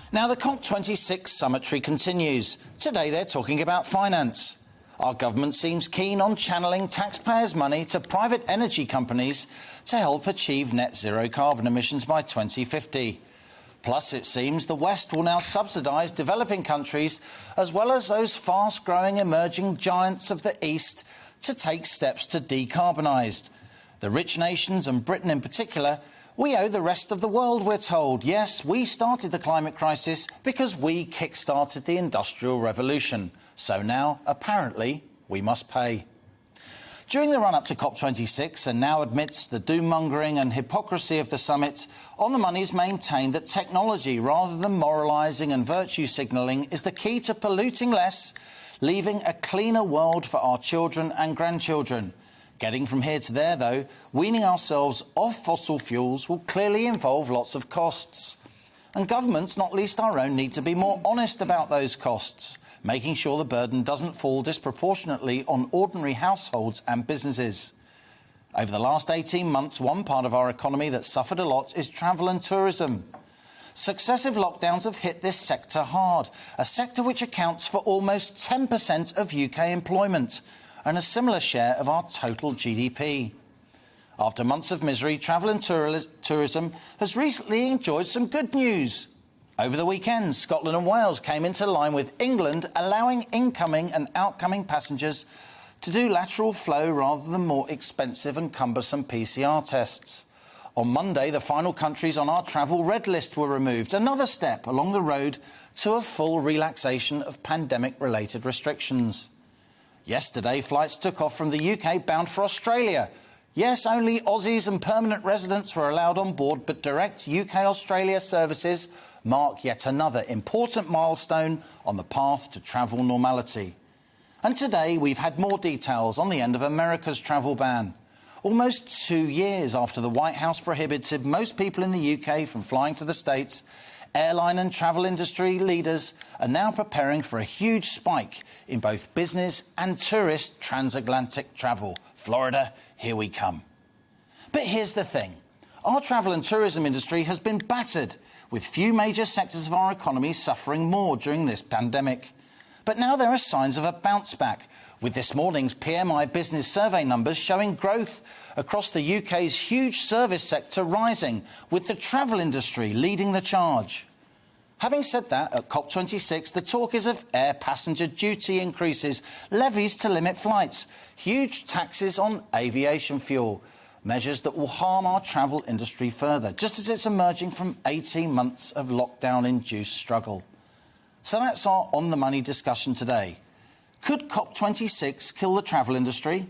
Now, the COP26 summitry continues. Today they're talking about finance. Our government seems keen on channeling taxpayers' money to private energy companies to help achieve net zero carbon emissions by 2050. Plus, it seems the West will now subsidise developing countries as well as those fast-growing emerging giants of the East to take steps to decarbonise. The rich nations, and Britain in particular, we owe the rest of the world, we're told. Yes, we started the climate crisis because we kick-started the Industrial Revolution. So now, apparently, we must pay. During the run-up to COP26, and now amidst the doom-mongering and hypocrisy of the summit, On the Money's maintained that technology, rather than moralising and virtue signalling, is the key to polluting less, leaving a cleaner world for our children and grandchildren. Getting from here to there, though, weaning ourselves off fossil fuels will clearly involve lots of costs. And governments, not least our own, need to be more honest about those costs, making sure the burden doesn't fall disproportionately on ordinary households and businesses. Over the last 18 months, one part of our economy that suffered a lot is travel and tourism. Successive lockdowns have hit this sector hard, a sector which accounts for almost 10% of UK employment and a similar share of our total GDP. After months of misery, travel and tourism has recently enjoyed some good news. Over the weekend, Scotland and Wales came into line with England, allowing incoming and outgoing passengers to do lateral flow rather than more expensive and cumbersome PCR tests. On Monday, the final countries on our travel red list were removed, another step along the road to a full relaxation of pandemic-related restrictions. Yesterday, flights took off from the UK bound for Australia. Yes, only Aussies and permanent residents were allowed on board, but direct UK-Australia services mark yet another important milestone on the path to travel normality. And today we've had more details on the end of America's travel ban. Almost 2 years after the White House prohibited most people in the UK from flying to the States, airline and travel industry leaders are now preparing for a huge spike in both business and tourist transatlantic travel. Florida, here we come. But here's the thing. Our travel and tourism industry has been battered, with few major sectors of our economy suffering more during this pandemic. But now there are signs of a bounce back, with this morning's PMI business survey numbers showing growth across the UK's huge service sector rising, with the travel industry leading the charge. Having said that, at COP26, the talk is of air passenger duty increases, levies to limit flights, huge taxes on aviation fuel, measures that will harm our travel industry further, just as it's emerging from 18 months of lockdown-induced struggle. So that's our On the Money discussion today. Could COP26 kill the travel industry?